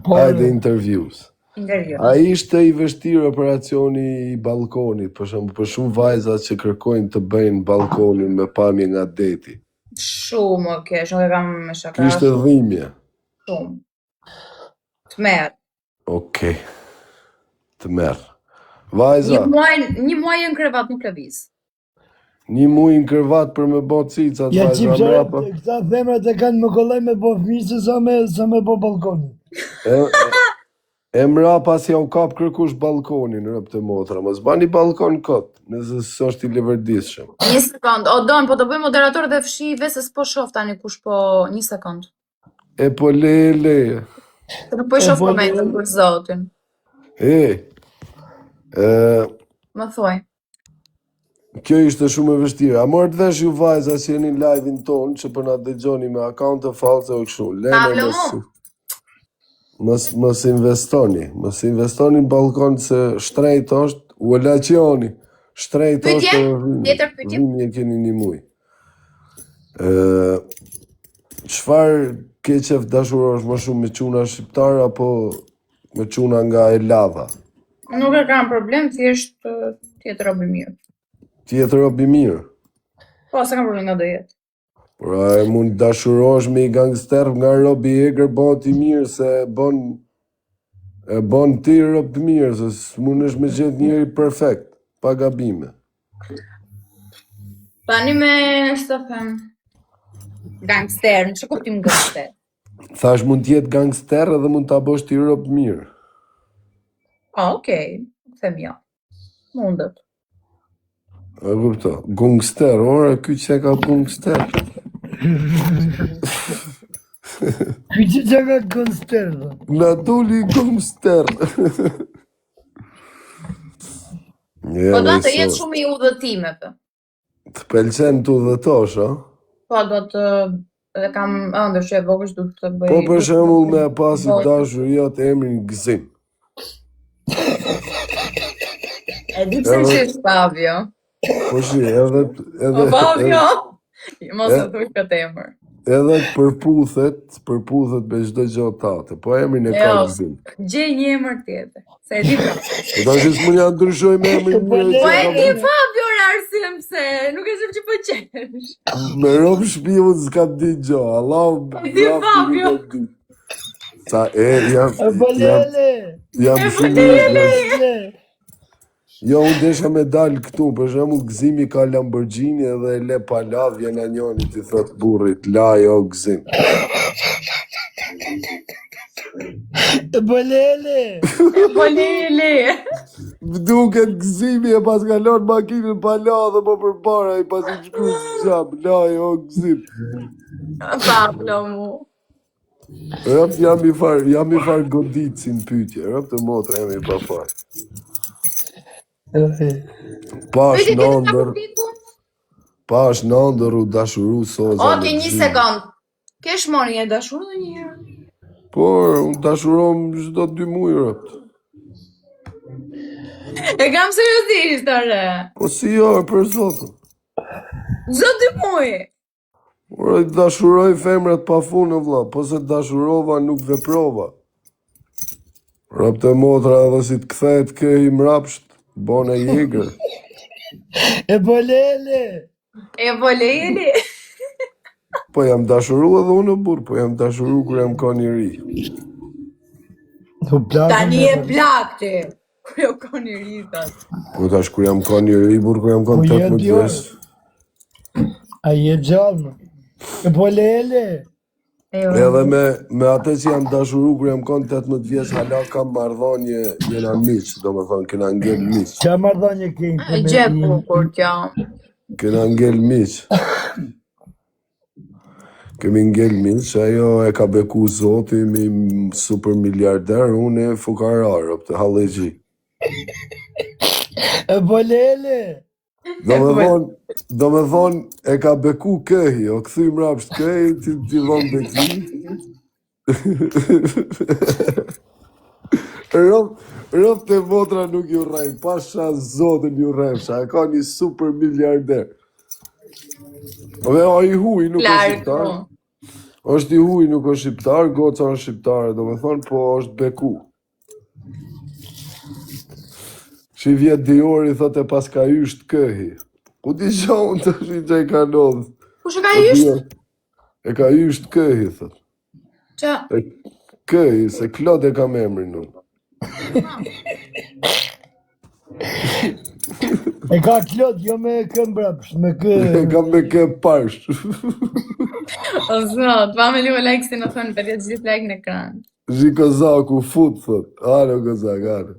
Hajde intervjus. A ishte I vështirë operacioni I balkonit, për shumë vajzat që kërkojnë të bëjnë balkonin me pamje nga deti? Shumë, kesh, nuk e kam me shaka. Kishte dhimbje? Shumë. Të merë. Okej. Të merë. Vajza. Një muaj në krevat nuk lëviz. Një muaj në krevat për me bo cicat, Ja vajza mrapa. këta femrat e kanë më kollaj me bo fëmijë sa me bo balkonin. E mrapa si ja u kap kërkush balkonin, rëp të motra, mos bani balkon kot, nëse s'është I levërdishëm. Një sekund, o Don, po të bëj moderator dhe fshive se s'po shof tani kush po... Një sekund. E po le. Të nuk po I shof komentën për zotin. Më thuaj. Kjo ishte shumë e vështirë. A morët vesh ju vajza që jeni live-in tonë, që për na dëgjoni me akaunte false o kështu. Mos investoni në balkon se shtrejt është, u elacioni. Shtrejt është, dhimbje keni një muj. Çfarë ke qef dashurosh më shumë me çuna shqiptar apo me çuna nga e lava? Nuk e kam problem, thjesht tjetë robi mirë. Tjetë robi mirë? Po, se kam problem nga do jetë. Pra e mund dashurosh me I gangster nga robi egër bon ti mirë se bon ti rob të mirë, se s'mund është me gjetë njëri perfekt, pa gabime. Tani me së them gangster, në që kuptim gangster? Thash mund t'jetë gangster edhe mund t'a bosh ti rob mirë. Okej, them ja. Mundet. E kupto, gangster, ora ky që ka gangster. Ky që ka gangster. Na doli gangster. Po do të jetë shumë I udhëtimeve. Të pëlqen të udhëtosh, a? Po do të dhe kam ëndër që e vogësh du të bëj. Po për shembull me pasi dashuria të emrin Gzim. E di pse është Pavio. Po shi, edhe Pavio. Mos e thuaj këtë emër. Edhe përputhet me çdo gjë tate, po emrin e ka Gzim. Gjej një emër tjetër. Se e di. Po tash s'mund ja ndryshoj me emrin. Po e di Fabio arsim se nuk e shef që po qesh. Me rob shpiu s'kam di gjë, Allah. E di Fabio. Sa jam shumë. Jo, unë desha me dalë këtu, për shembull Gzimi ka Lamborghini edhe e le pa la, vjen anjoni ti thot burrit, la jo Gzim. E bolele. Duket Gzimi e pas kalon makinën pa la dhe po përpara I pas I shkruaj xham, la jo Gzim. Pablo mu. Rëp jam I far godit si në pyetje, rëp të motra jam I pa far. Pash në ndër u dashuru soza. Oke, një sekund. Kesh moni e dashuru dhe njëherë? Por, unë dashurom çdo 2 muaj rëpt. E kam seriozisht, ore. Po si jo, për zotën. Çdo 2 muaj? Por, dashuroj femrat pa funë, vlla, po se dashurova nuk veprova. Rëpt e motra edhe si të kthehet kë I mrapsht. Bona jegër. E bolele. Po jam dashuru edhe unë burr, po jam dashuru kur jam ka njëri. Tani e plak ti. Kur jam ka njëri tash. Po tash kur jam ka njëri, burr kur jam ka 18 vjeç. A je gjallë? E bolele. Edhe me atë që jam dashuru kur jam kon 18 vjeç, hala kam marrëdhënie jena miq, domethënë kena ngel miq. Çfarë marrëdhënie keni? Gjë bukur kjo. Kena ngel miq. Kemi ngel miq, ajo e ka beku zoti me super miliarder, unë e fukarar, të hallexhi. E bolele. Do me thonë, e ka beku këhi, o këthy mrapsht këhi, ti vonë beki. Rëp të votra nuk ju rrejmë, pasha zotin ju rrejmësha, e ka një super miliarder. Dhe a I huj nuk e shqiptar. Është i huj, nuk është shqiptar, goca është shqiptare, do me thonë, po është beku. Që i vjetë Diori, thotë e pas ka ysht këhi. Ku di qa unë të shi që i ka nodhë? Kush e ka ysht? E ka ysht këhi, thotë. Qa? Këhi, se Klod e kam emrin unë. E ka Klod, jo me kë mbrapsht, me kë... E kam me kë parsh. O zot, pa me liu like si në thonë për jetë gjithë like në ekran. Zhi Kozaku, fut, thotë. Alo, Kozak, alo.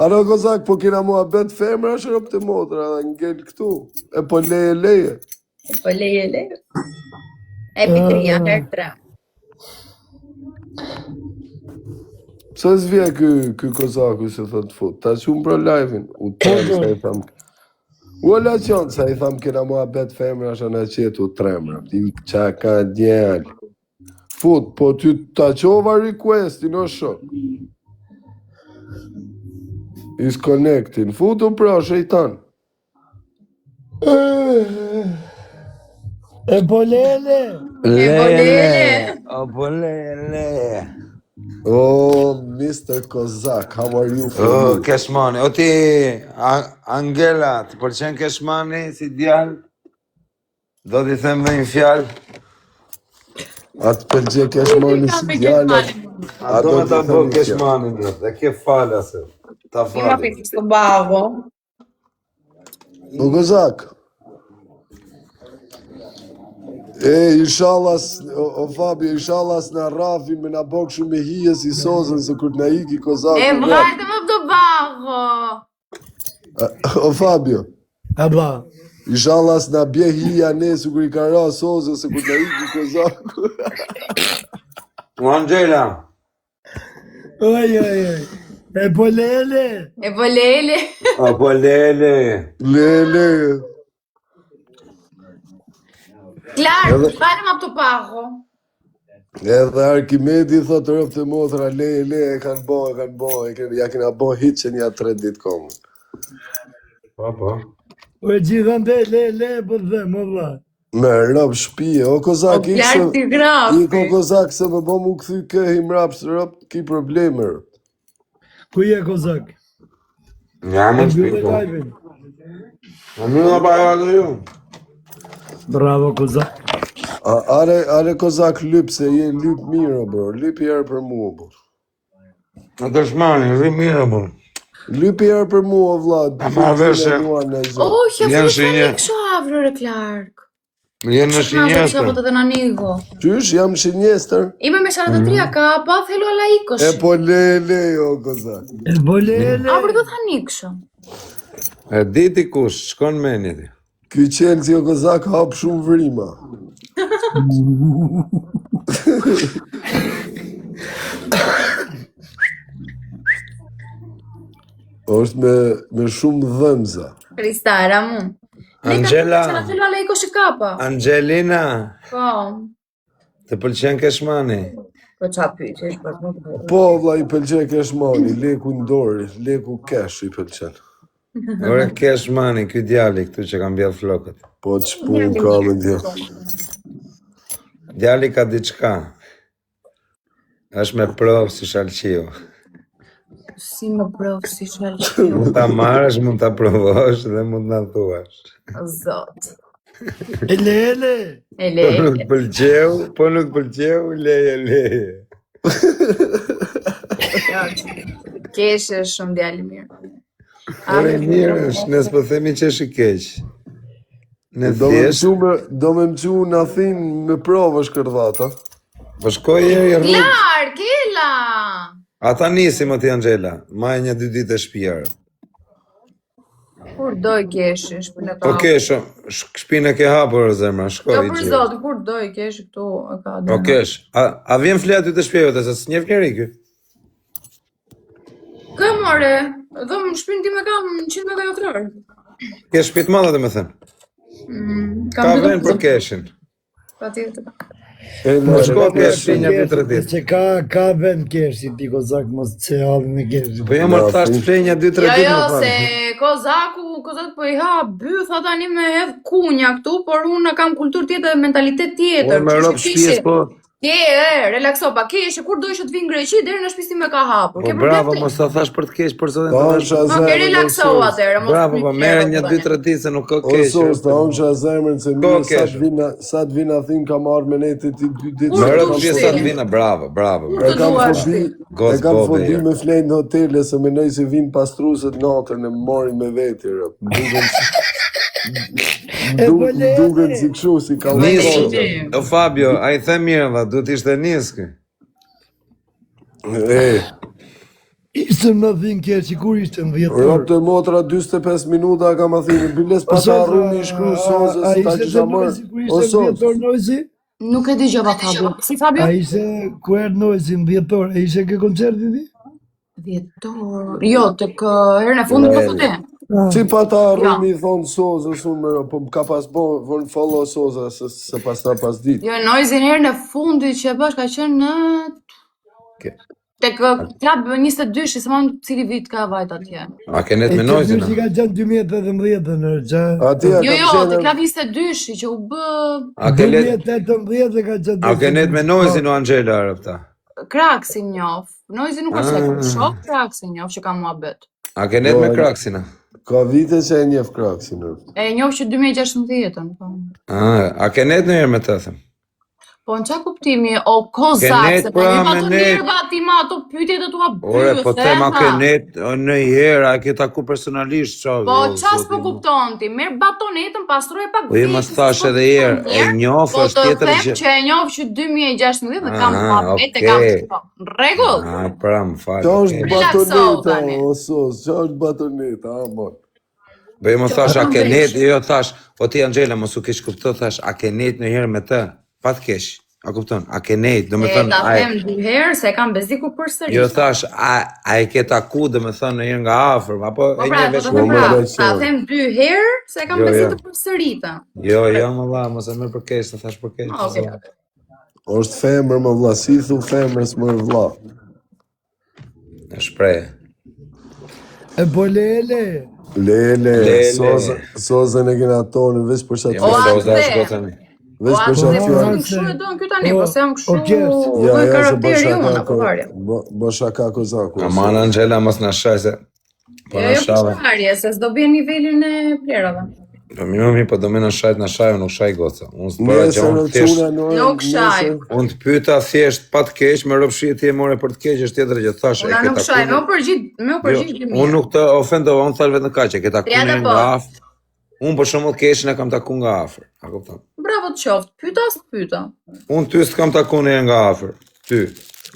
Alo, Kozak, po kina mua bet femra, shërop të motra, dhe ngell këtu. E po leje. Po leje. E pitria, her 3. Pse s'vje ky Kozaku se thot fut? Ta qumë pro live-in. U tërë se i tham. U olacion se i tham kina mua bet femra, shë në qetu tremra. Ti qa ka djel. Fut, po ty ta qova requestin, o shok. Is connecting. Futu pra, shejtan. E po lele. O po lele. Oh, Mr. Kozak, how are you? O, Keshmani. O ti, Angela, të pëlqen Keshmani si djallë? Do t'i them dhe një fjallë? Atë pëlqe Keshmani si djallë. A do me ta bë Keshmani, dhe ke falë asë. Ta Ima falë. për të bago. O Kozak. Inshallah, o Fabi, inshallah s'na rafin me na bok shumë me hije si sozën, se kur t'na iki Kozak. E vajte më të bago. O Fabio, Aba. inshallah s'na bje hija ne, se kur i ka ra sozën, se kur t'na iki Kozak. O Angela. Oj. E po lele. E po lele. O po lele. Lele. Klar, vajte më të bago. Edhe Arkimedi thot rëp të motra, le, e kanë bo, ja kena bo hit që nja 3 ditë komë. Po. O gjithande lele, po të dhe, më vla. Me rëp shpije, o Kozak, O Klar ti grafi. i ko Kozak se më bo mu këthy këhi mraps rëp, ki probleme rëp. Ku je Kozak? Jam në Mbyllë shpiko. live-in. A më në baja dhe ju. Bravo Kozak. Are Kozak lyp, se je lyp mirë, bro, lyp i erë për mua, bro. Në Keshmani, rri mirë, bu. Lyp i erë për mua, vla, ma veshe. Oh, ja Janë fërë shenje. një kësho avrë Clark. Jenë në Që po shinjestër. të në nigo. Qysh, jam shinjester? Ime me 43 ka, pa thelu ala ikosh. E po le, o Kozak. E po lele. A, për do të një kësho. E diti kush, shkon meni ti. Ky qenë si o Kozak hap shumë vrima. është me shumë dhëmza. Kristara mu. Angela. Që në thelu ala ikosh i kapa. Angelina, Po. të pëlqen Keshmani? Po qa pyqesh për më të Po, vlla, i pëlqen Keshmani, leku ndori, leku kesh i pëlqen. Ore Keshmani, ky djali këtu që kam bjell flokët. Po të shpun ka me dje. Djali ka diçka. Është me provë si shalqiu. Si më provë si shalqiu. Mund ta marrësh, mund ta provosh dhe mund na thuash. Zot. E lele. E Po nuk leje. pëlqeu, leje. Keshe shumë djali mirë. Ore mirë është, nësë po themi që është i keq. Në Do thjesht, me mëqu në Athin me provë shkërdhata. po shkoj e i rrugë. Klar, kila! Ata nisi më ti Angela, maj 1-2 ditë e shpijarë. Kur doj keshi, shpinë Po kesh, shpinë e ke hapur o zemra, Jo shkoj i për gjë. zotë, kur doj keshi këtu e ka Po kesh, a vjen fleja ty të shpjejote, se s'njef njeri ky? Kë more, dhe më shpinë ti me kam 100 metra katror. Ke shpit madhe dhe me thënë. Ka vend për keshin. Pa tjetër. Ela, shko ke shenja 2-3 ditë. Se ka vend kersi, ti Kozak mos se halli me kersi. Po jam marrë thash shenja 2-3 ditë Jo, më se parë. Kozak po i ha bytha tani me hedh kunja këtu, por unë kam kulturë tjetër, mentalitet tjetër. Me rob shtëpisë po. Relakso, pa keshe, kur do ishe të vinë Greqi, deri në shtëpi me ka hapur. Po bravo, mos ta thash për të keq, për zotin të thash. Ke relakso atëherë, mos. Bravo, po merre një 2-3 ditë se nuk ka O keq. sos, ta unë zemrën se Ko mirë sa të vina thin ka marrë me ne të 2 ditë. Me rob shtëpisë të vina, bravo. E kam fobi Gos me flenë në hotele se menoj se vinë pastrusët natën e morin me veti. Duken si kështu, si ka Nisë, o Fabio, a I the mirë, va, du t'ishte nisë. Ishte më dhinë kersi, kur ishte në vjetor? Rob të motra 25 minuta ka ma thinë, biles pa ta rrumi i shkru sozës, ta kisha mërë. O Ishte sos, vjetor Noizi? Nuk e dëgjova Fabio. Si Fabio? A ishte ku erë Noizi në vjetor? A ishte ke koncerti ti? Vjetor. Jo, tek herën e fundit po thotë. si pa ta rrumi i thonë sozës, unë më po ka pas bo, vërnë follow soza, se pas ta pas dit. Jo, Noizin herën e fundit që e bash ka qenë në tek klub 22, se më cili vit ka vajt atje. A ke net me Noizin? E ka qenë 2018 në rëgja. Atje Jo, ka tek qenë, klub 22 që u bë A ke net 2018 ka qenë. A ke net me Noizin o Angela rëpta? Kraksin njoh. Noizi nuk është se shok, Kraksin njoh që ka muhabet. A ke net me Kraksina? ka vite që e njef Kraksin. E njoh që 2016-ën, po. A ke net në herë me të thëm? Po në qa kuptimi, o Kozak, se po pra, një me ato net. njerëva ti ma ato pyetje të tua Ore, po them a ke thema. net në herë, a ke taku personalisht qa? Po qas po kupton ti, merr batonetën, pastroj pak Po je mos thash edhe herë, e njoh po është tjetër të them gjë. që e njoh që 2016 dhe kam muhabet e okay. kam po. Në rregull. Pra, më falë. Qa është Relakso, batoneta, tani. o sos, qa është batoneta, amor. Po je mos thash a ke net, jo thash, po ti Angela mos u keq kupto thash a ke net në herë me të, pa të keq. A kupton? A ke net, do me E thënë, ta them dy herë se kam beziku përsëri. jo thash, a e ke taku, do me thënë, në herë nga afër, apo Po e pra, një po veç të po them më pra, lajqon. ta them 2 herë se kam Jo, beziku jo. të përsëritën. Jo, më valla, mos e merr për keq, të thash për keq. Okej. është femër më vlla, si thu femrës më vlla. E shpreh. E po lele. Lele, sozën e kena tonë, veç për shatë Jo, O, do të Ante. shkotemi. veç për shatë Po fjallë. kështu e don ky tani, po se jam kështu. Ja, Lloj se karakteri unë, apo varje. bë shaka kozaku. Aman Angela mos na shaj se po na Jo, shave. po varje, se s'do bie nivelin e plerave. Po mirë, po do më na shaj, unë nuk shaj goca. Unë s'bëra që Nesër unë në thjesht quna në Nuk shaj. unë të pyeta thjesht pa të keq, me robshi ti e more për të keq, është tjetër gjë thash e Unë ke nuk shaj, taku. me u përgjigj Jo, unë nuk të ofendova, unë thash vetëm kaq, e ke taku Triada nga po. afër. Unë për shembull keqin e kam taku nga afër. A kupton? Bravo të qoftë. Pyeta as pyeta. Unë ty s'kam taku në nga afër. Ty,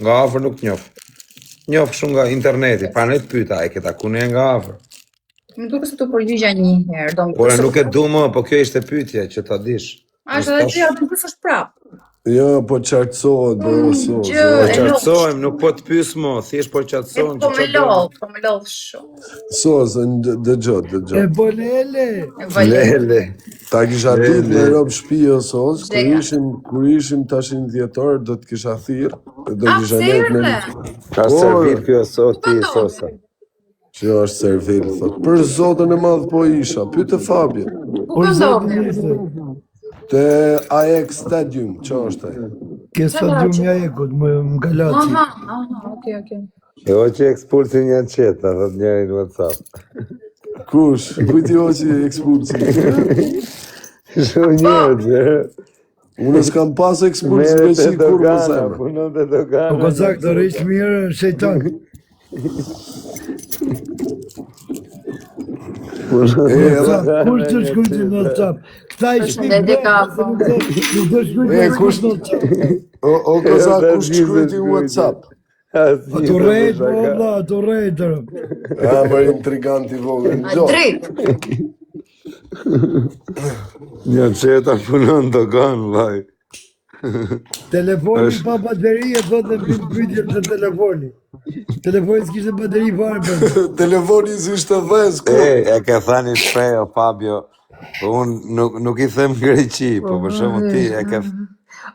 nga afër nuk të njoh. Njoh shumë nga interneti, pa ne të pyeta, e ke taku në nga afër. Më duket se të përgjigja një herë, do. Por nuk e du më, po kjo ishte pyetje që ta dish. Është edhe ti atë pyesësh prap. Jo, po qartësohet, bro, sos. gjë, Po e qartësojmë, nuk po të pyes më, thjesht po qartësojmë. Po me lodh shumë. Sos, dëgjot. E po lele. E vale. Lele. Ta kisha dit me rob shtëpi o sos, Zega. kur ishim tash në dhjetor, do të kisha thirr, do A, kisha pse net me erdhe? Ka servir kjo sot ti Ku sosa. që është servir, thot. Për zotën e madh po isha, pyete Fabi. Ku ka ndodhur? Te AX Stadium, që është ai? Ke stadium ja ekut, më galaci. Aha, okay. E o që ekspulsin janë qeta, thot njeri në WhatsApp. Kush? Kujti o që ekspulsi? Shumë njerëz, Unë s'kam pas ekspulsi me si kur më zemër. punon të dogana. Po kozak të rrish mirë, shejtan. Kush të shkujti në WhatsApp? Këta i shkujti Përshëndetje, Kapo. Nuk të shkujti E, në kush- WhatsApp. O kozak, kush shkryti në WhatsApp? A të rejt, po valla, a të rejt. Ja, më intriganti vogël. A drejt. Një qeta punon dogan, vaj. Telefoni pa bateri e thotë në pyetje të telefoni. Telefoni s'kishte bateri fare për. Telefoni s'ishte dhes, ku? E ke thani shprej, o Fabio, po unë nuk i them Greqi, po për shumë ti e ke...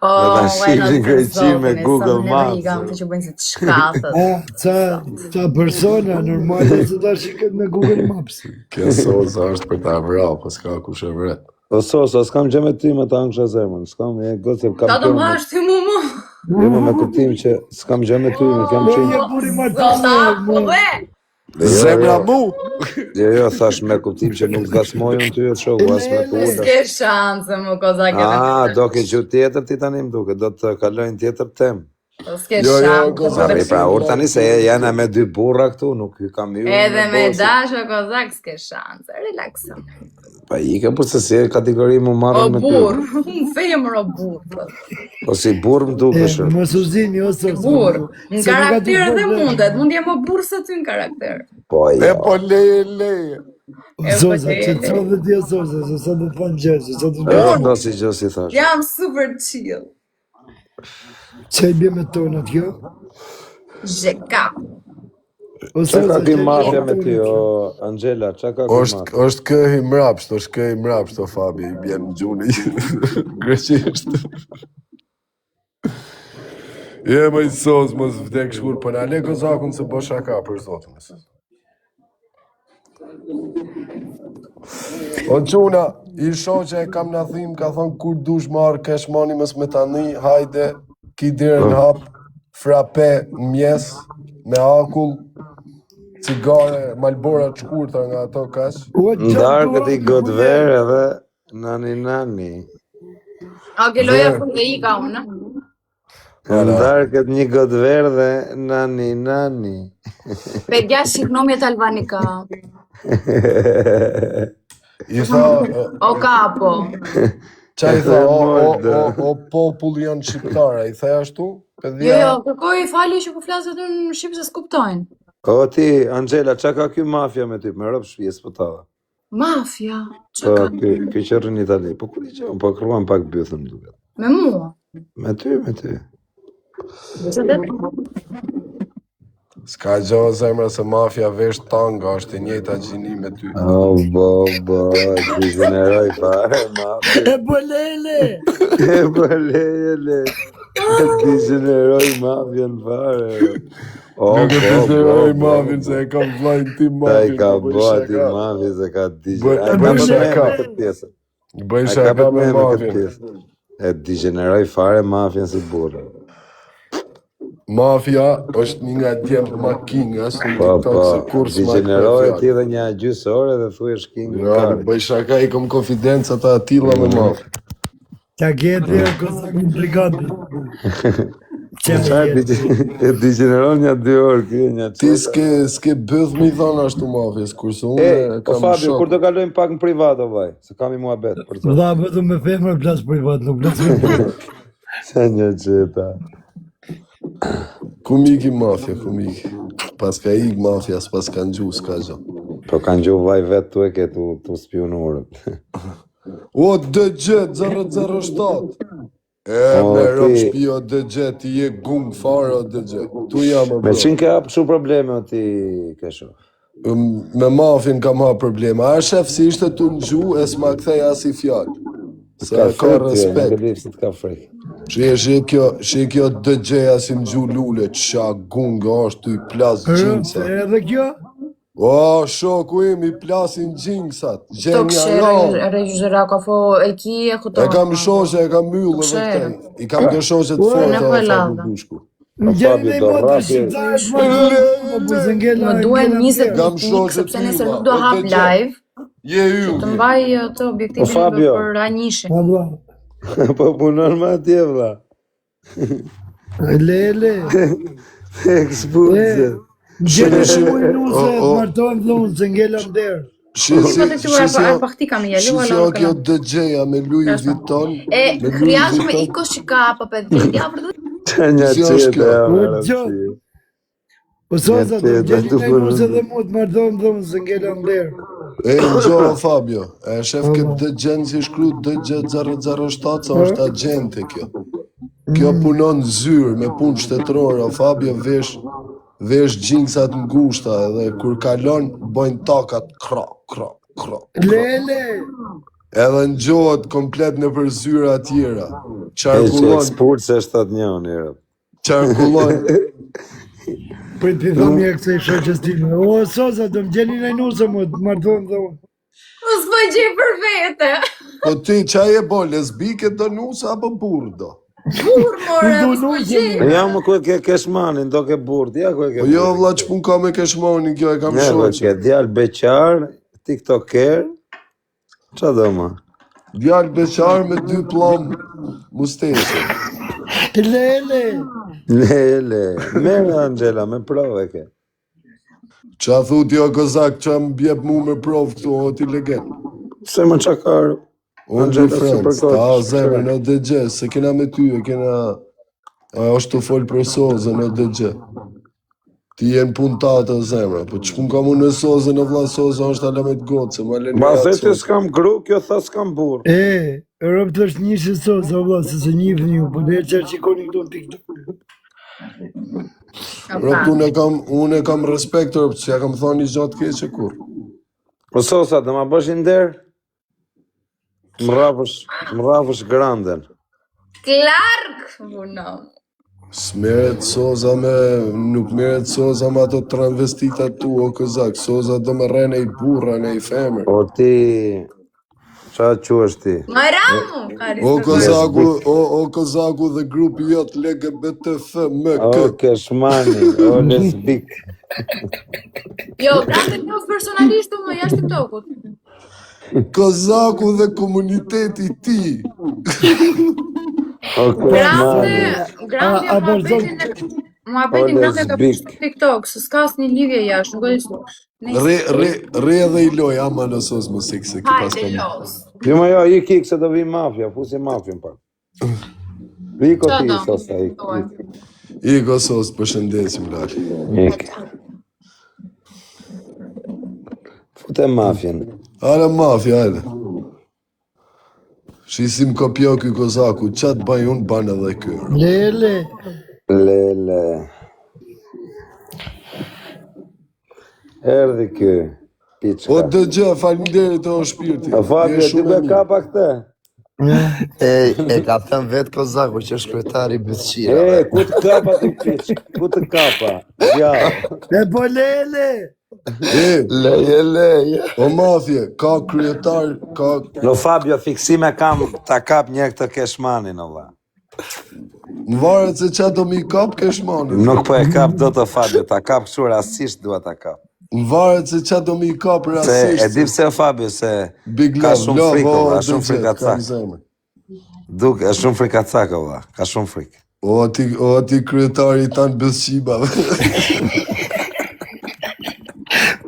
ta shifrin greqin me Google Maps. Kam të që bëjnë si të shkatët. Ca persona normale që ta shiket me Google Maps. Kjo sosa është për ta vrau, po s'ka kush e vret. O Sosa, s'kam gjë me ty me ta nksha zemrën. S'kam e gocë kam. Ta do më hash ti mu. Jo me kuptim që s'kam gjë me ty, më kam qenë. Buri Zota, martesë. po dhe. Zemra mu! Jo, thash me kuptim që nuk zgasmojën ty e shoku as me të ulë. S'ke shanse më kozak Do ke gjuhë tjetër ti tani më duket, do të kalojnë tjetër temë. S'ke Jo, shanse. Pra, ur tani se janë me dy burra këtu, nuk kam ju. Edhe me dasho kozak s'ke shanse. Relaxo. Pa ike, por se si kategori më O marrën me ty. burr, femër o burr. O si burr më dukesh. Mos u zini o Sosa. Burr. Në karakter edhe mund jem më burr se ty në karakter. Po E jo. po leje. Sosa, që të dhe ti o Sosa, se sa të të fanë gjeshë, sa të E do si gjë si thash. Jam super chill. që i bje me tonët kjo? Zheka. O Qa ka ki që- mafja me ty, o Angela, qa ka ki mafja? Është këhi mrapsht, është këhi mrapsht, o Fabi, i bjen në gjuni greqisht. Më i sos, mos vdek shkur, për në ale kozakun se bo shaka për zotin. O quna, i shoqe e kam në thim, ka thonë kur dush marrë kesh mani mës me tani, hajde, ki dirë në hap, frape në mjes, me akull, cigare, malbora të shkurta nga ato kash. Ndarë këti godver edhe nani. Oke, loja për dhe i ka unë. Ndarë këtë një godver dhe nani. Pedja shiknomjet albanika. I tha, O kapo. qa i tha, o popull janë shqiptare, i tha ashtu? Jo, kërkoj fali që ku flasët në Shqipë se s'kuptojnë. O ti, Angela, qa ka ky mafja me ty? Me rëpë shpjes për ta. Mafja. Që Po, ka? ky qërë në Itali. Po ku di që, po kërruan pak bythën duket. Me mua. Me ty. Se dhe S'ka gjo zemra se mafja vesh tanga, është e njëjta gjini me ty. O, bo, degeneroj fare, mafja. E po lele! E po lejele. Degeneroj mafjen fare. O, Nuk e degeneroj mafjën se e kam vlajnë ti Ta mafjën. i ka bëti mafje se ka Bëj- A i ka bëj për me shaka. me këtë pjesë. Bëj A i ka shaka për me me këtë mafjën. pjesë. E degeneroj fare mafjen si burë. Mafja është një nga djemë makinga, së në Po, TikTok se kur s'ma degeneroj ti dhe një gjysore dhe thuj është king Jo, bëj shaka, i kom konfidenca ta atila me mafja. Qa kjeti e kosakin brigadë. E degeneron një 2 orë, kjo një Ti qëta. s'ke bëth mi thonë ashtu mafjes, kurse unë E, po kam Fabio, kur shok. do kalojmë pak në privat o vaj, se kam i mua bet për të. Dha vetëm me femër plas privat, nuk plas me femër. Se një qëta. Ku miki mafja, ku miki. Pas ka ik mafja, s'pas ka ngju, s'ka gjo. Po kanë gjuhë vaj vetë tu e ke tu spionurët. O, DG 007. O, Me rop ti- shpi o DG, ti je gung fare o DG. Tu jam o Me bro. qenë ke hapë shumë probleme o ti kesho. Me mafin kam ha problema. A shef si ishte tu në gju, e s'ma kthej as i fjallë. Se Ka ka frikë, nuk e respekt. di se t'ka frikë. Shi kjo DG-ja si më gju lule, qa gunga është tu i plas gjingësat. Edhe kjo? O, shoku im i plasin gjingësat. Tok Gjenja shë nga. regjizera ka fo e ki e këto. E kam shoqe, e kam myllë dhe Shere. këtej. I kam kjo shoqe të Ua, forta në dhe Hollanda. Fabu Bushku. Në Fabio, gjenë dhe i do motër rrapje. shqiptarë shmarë, po se ngella... Më duhen 20 Gam pikë, shoqe sepse tima, nesër nuk do o hap DG. live, Je të ylli. mbaj të objektivin Fabio. për Anishin. Po vla, Po punon ma atje vla. lele, Ekspulse. në gjenë Shi- dhe mujë nuse, o- të martojnë vlonë, se ngella më derë. Shi si Po të këtura e paktika me jeli, si wala kjo nuk DG-ja me Louis Rashma. Vuitton. E, me Louis kriash me Vuitton. iko që ka, pa për dhe ja për dhe. Qa një Si është qëtë kjo? e O, më gjo. Po sosa, të gjenë dhe nuse dhe mu të martojnë vlonë, se ngella më derë. E në gjo Fabio, e shef këtë DG-n si shkru DG 007, sa është agente kjo. Kjo punon zyrë me punë shtetërore, o Fabio vesh gjingësat ngushta edhe kur kalon bojnë takat kra. Lele, Edhe ngjohet komplet në për zyra tjera. E që Qarkullon, ekspulse 71 herë. qarkullon. Për të thëmë e kësaj shoqës time. O, Sosa, do më gjeni në nusë, më të martohem dhe unë. Po s'po gjej për vete. Po ti qaj e bo, lesbike do nusa apo burr do? Burr more, Do po s'po nusë, gjej. Ja më ku e ke keshmanin, do ke burt, ja ku e ke Po jo vlla që pun ka me keshmonin, kjo e kam Ne ku e shoqë. ke djalë beqar, tiktoker, qa do ma? Djalë beqar me 2 plom musteshe. Lele. Le, merë Angela, me prove ke. Qa thu ti o kozak, qa më bjep mu me prov këtu, o ti legend. Se më qakarë, Unë Angela dy friends, super ta coach. zemre në dëgje, se kena me ty, e kena... është të folë për sozën në dëgje. Ti jenë puntatë zemre, po që pun kam unë në sozën, në vla sozën është alamet gotë, se ma lene Ma atë se ti sozën. s'kam gru, kjo tha s'kam burë. Rob të është një që Sosa, vlla, se se njëfë një, po dhe që qikoni këtu në TikTok. Ropt, unë e kam respekt, ropt, që ja kam thonë një gjatë keqe kur. Po Sosa, do ma bësh i nder? Më rafësh granden. Clark, puno. S'meret soza me, nuk meret soza me ato transvestitat tu, o kozak, soza do me rene i burra, ne i femër. O ti, qa që është ti? Maramu, O kozaku, o kozaku dhe grupi jot LGBTFMK. O keshmani, o lesbik. Jo, grande njoh personalisht më jashtë TikTokut. Kozaku dhe komuniteti ti. O keshmani. Grande A, muhabetin O grande ka lesbik. pushtu TikTok, se s'ka asnjë lidhje jashtë, nuk e di. Re dhe i loj, ama në sos më sik se ki pas Hajde kam. los. Jo më jo, i kik se do vi mafja, fusi mafjën pak. Riko Qa ti, do? Sosa, ik. Iko sos, përshëndesim lali. Ik. Fute mafjen. Ara mafja, ajde. Shisim kopjo ky kozaku, qatë baj unë banë edhe kërë. Lele. Lele. Erdi kë, O piçka. dëgjë, falinderit o shpirti. A Fabio, Je ti shumë be e mirë. kapa këtë? E ka thënë vetë Kozaku që është kryetari i Bëthqirave. Ku të kapa ti piç? Ku të kapa? Ja. E po Lele. Leje. O mafje, ka kryetar, ka... No Fabio, fiksime kam ta kap një këtë keshmanin, olla. Në varet se qa do mi kap keshmanin. Nuk po e kap do të Fabio, ta kap kështu rastisht dua ta kap. Në varet se qa do mi kap Se e rasisht. di pse Fabio, se Big ka love, shumë love, frikë, o olla, shumë dëgjë, frikacak. kam zemër. Duk, është shumë frikacak, olla, ka shumë frikë. O ati kryetari i tanë bësqibave.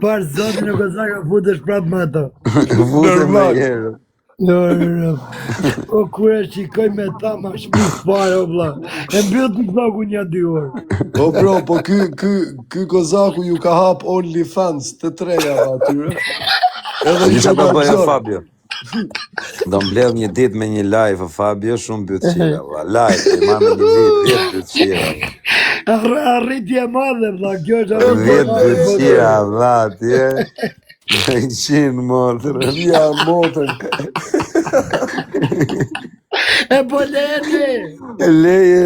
Parë zotin e Kozaka futesh prapë me ato. Vute me herë. O kure shikoj me ta ma shpik fare o vlla. E mbyll TikToku një 2 orë. O bro, po ky kozaku ju ka hap OnlyFans të treja atyre. Edhe i Qa ka do bëjë gjon. Fabio? Do mbledh një ditë me një live Fabio, shumë bytëqira, valla. Live, i marrë me një ditë, 10 bytëqira. Arritje e madhe vlla, kjo është 10 bytëqira, valla, tje. 100 motrë. Ja, motën. E po Lele. Leje.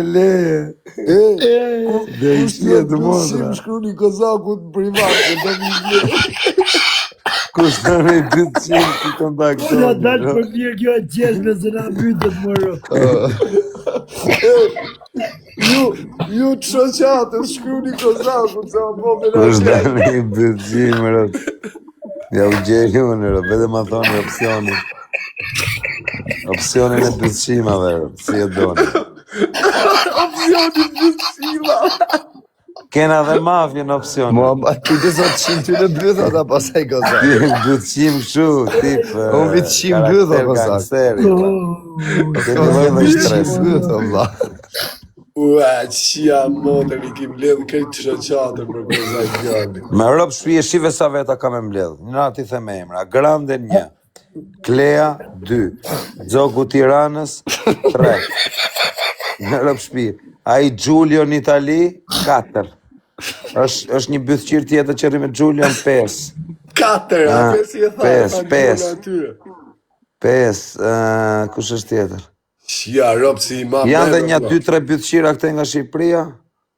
Dhe i shjetë Sim motra. shkru një kozaku të privat, që do mi vjetë. Kushtë në i bytëqirë ki Ja kontaktoni. dash për mirë kjo e qeshme se na mytët moro. Ju të shoqatës, shkru një kozaku, që a po me në Kushtë në i bytëqirë, më rëtë. Ja u gjeri unë, rëtë, vete ma thoni opcionin. Opcionin e bytëqimave, rëtë, si e doni. opcionin bësqiva. Kena dhe mafje në opcionin. Mua, ti të sot qim ty në bythat a pasaj Kozaku. Bytëqim kështu, tip. Unë vitëqim bytha, Kozak. Gangsteri. Keni Unë dhe vitëqim stres. bytha vlla. Ua, qia motën, i kim ledhë këtë shoqatën për kozak gjani. Me rob shpije shive sa veta ka me mbledh. Njëra ti the me emra. Grande 1, Klea 2, Zogu Tiranës 3. Me rob shpije. Ai Giulio në Itali 4. është një bythqir tjetër që rri me Giulio në 5. 4, a Ah, pesi e tha, pes, ta pes. gjona atyre. 5, kush është tjetër? Shia, rob si ima Janë dhe një 2-3 bytëqira këte nga Shqipëria,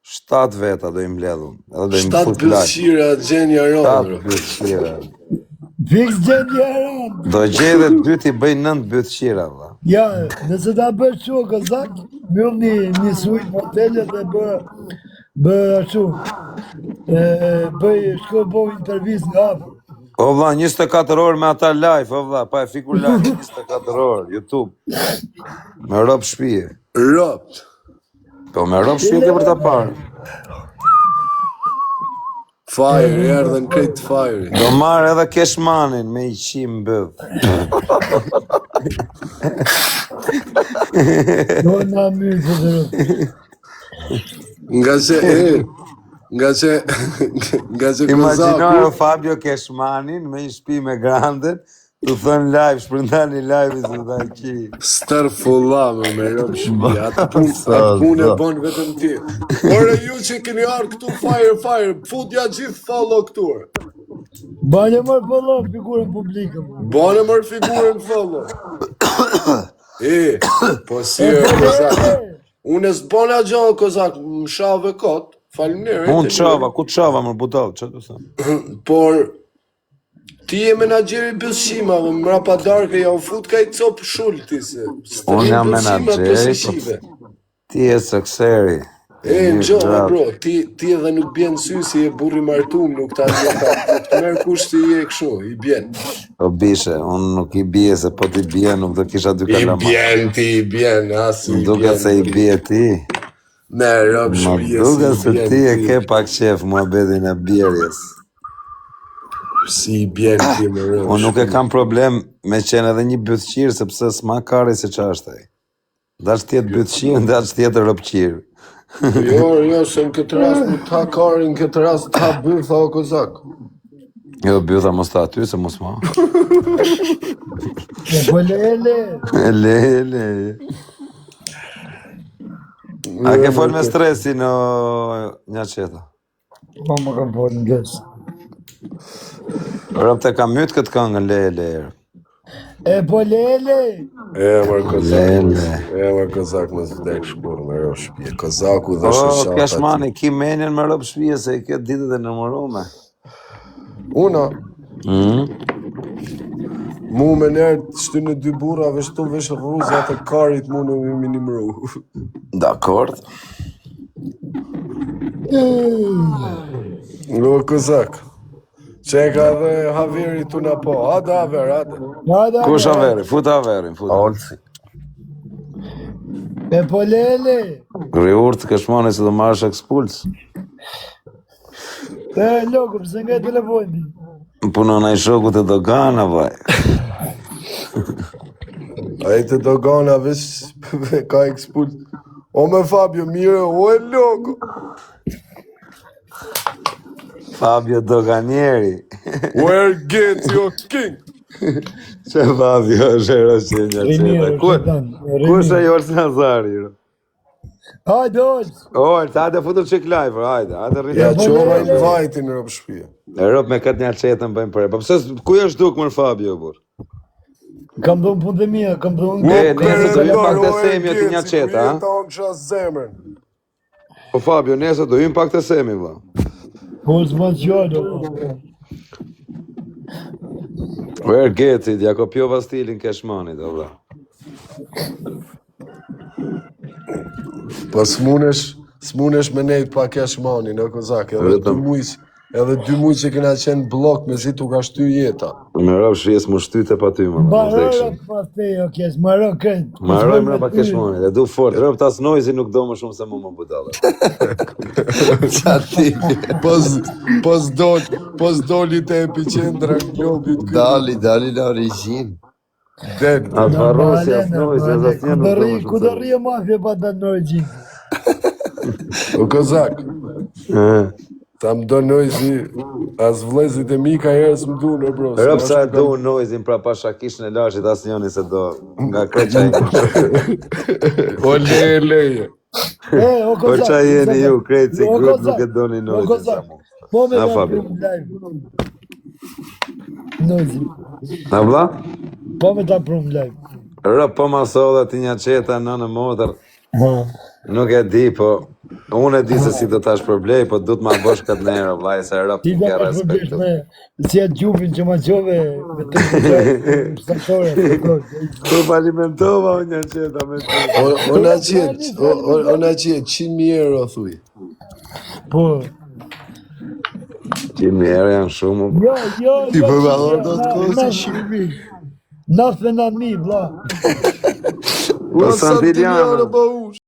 7 veta do i mbledhun. 7 bytëqira gjenja 7 rob. bytëqira. Fix gjendje Aran. Do gjej dhe 2 i bëj 9 bytëqira, valla. Ja, nëse ta bësh kështu kozak, mbyll një suit hotelet dhe bë ashtu. Bëj shko bëj intervistë nga afër. O vlla, 24 orë me ata live, o vlla, pa e fikur live, 24 orë, YouTube. Me rob shtëpie. Rob. Po me rob shtëpie ke për ta parë. Fire, erdhen krejt fire. Do marrë edhe keshmanin me i qim bëv. Do na mysë dhe rëpë. Nga që Imagjinojë Kozaku, Fabio Keshmanin me një shtëpi me granden, tu thënë live, shpërndani live i zë qi. stërfulla me rob shpi. Atë punë e bon vetëm ti. Ore ju që keni arë këtu fire, futja gjithë follow këtu. Bane mërë follow figurën publike. Bane mërë figurën follow. Po si e Kozak. Unë e s'bona gjallë Kozak, më shave kot, faleminderit. Unë qava, ku qava më budal, që të thëmë? Por ti je menaxheri bëllshimave, mrapa darke ja u fut ka i cop shulti se. Unë jam menaxheri, ti je sekseri. Gjona bro, ti edhe nuk bjen sy si e burri martum, nuk ta merr kush ti je kështu, i bjen. O bishe, unë nuk i bje, se po t'i bje, nuk do kisha dy kalama. I bjen, asi i bjen. Duke se i bje ti. Ne, rob Ma shpije duke si se i bjen ti e ke pak qef muhabetin e bjerjes. Si i bjen ti me rob. Unë nuk e kam problem me qenë edhe një bytëqirë, sepse s'ma kari se qa është ai. Dash tjetë bytëqirë, dash tjetë rëpqirë. Jo, se në këtë rast nuk ta kari, në këtë rast ta bëtha o Kozak. Jo, bytha mos ta aty, se mos ma. E po lele. Le. A ke fol me stresi në një qeta? Po më kam folë në gësë. Rëp të kam mytë këtë këngën, le. E po lele. Mërë Kozak më vdek shkurë me rob shpije. Kozaku dhe shoshata. Keshmani, ki menin me rob shpije, se i këtë ditët e nëmërume. Una. Mu me nërë shty në 2 burra veshtu vesh rruzat e karit mu në minimru. Dakord. Lo Kozak. Qeka dhe Haveri tu na po. Hada Haver, hada. Kush Haveri? Fut Haverin, fut. Olsi. E po lele. Griur të Keshmani se do marrësh ekspuls. Loku, pëse nga telefoni. Punon ai shoku të dogana, vaj. A i të dogana vesh ka ekspuls. O me Fabio, mire, o e loko. Fabio Doganieri. Where gets your king? Që Fabio është e rëshqe një qeta. Kush e Jorës Nazari? Hajde, Olës. Hajde futur qik live, hajde rritë. Ja qova i vajti në rob shpije. E rob me këtë një qetën bëjmë për e. Po pëse, ku është duk mërë Fabio, bur? Kam dhënë punë dhe mija, kam dhënë... Nese do jim pak të semi aty një qeta, ha? Ta om qas zemrën. Po Fabio, nese do jim pak të semi, vla. Po s'ma qado. Where gets it, ja kopjova stilin Keshmanit, vla. Po s'munesh me nejt pa Keshmani në Kozak, edhe 2 muj që kena qenë blok me zi tu ka shty jeta. Me rob shries më shtyte pa ty, më Marë pa tejo, kes, marë këtë. Maroj më pa Keshmanit, e du fort, rob tas noizi nuk do më shumë se më budale. Pos doli të epicendra në globit këtë. Dali në origin. Atë varrosi, atë noizi, edhe asnjë nuk do më shumë. Ku do rrje mafje pa të në origin? O Kozak, ta më do noizi, as vlezit e mi ka herës më du në bro. Rob sa e do noizin pra pa shakish në lashit as njoni se do nga kreqa i. O leje. O Po qa jeni ju, krejtë si grup nuk e doni noizin sa mu. Po me Na, do Fabio. live. Nuzi. Na vlla? Po me ta prum live. Rë, po ma solla ti një qeta në motër. Ha. Nuk e di, po unë e di se si do tash përblej, po du të ma bosh këtë nero, vllai, se rëp Ti nuk do e të shpërblish respektu. me si atë gjupin që ma qove me të statore. Po palimentova unë një qeta me të. Ona qet, 100.000 euro thuj. Po. 100.000 euro janë shumë. Jo. Ti për valor do të kohë si 100.000. 99.000, vlla. Ua sa të Santiliano. miliarë po ush.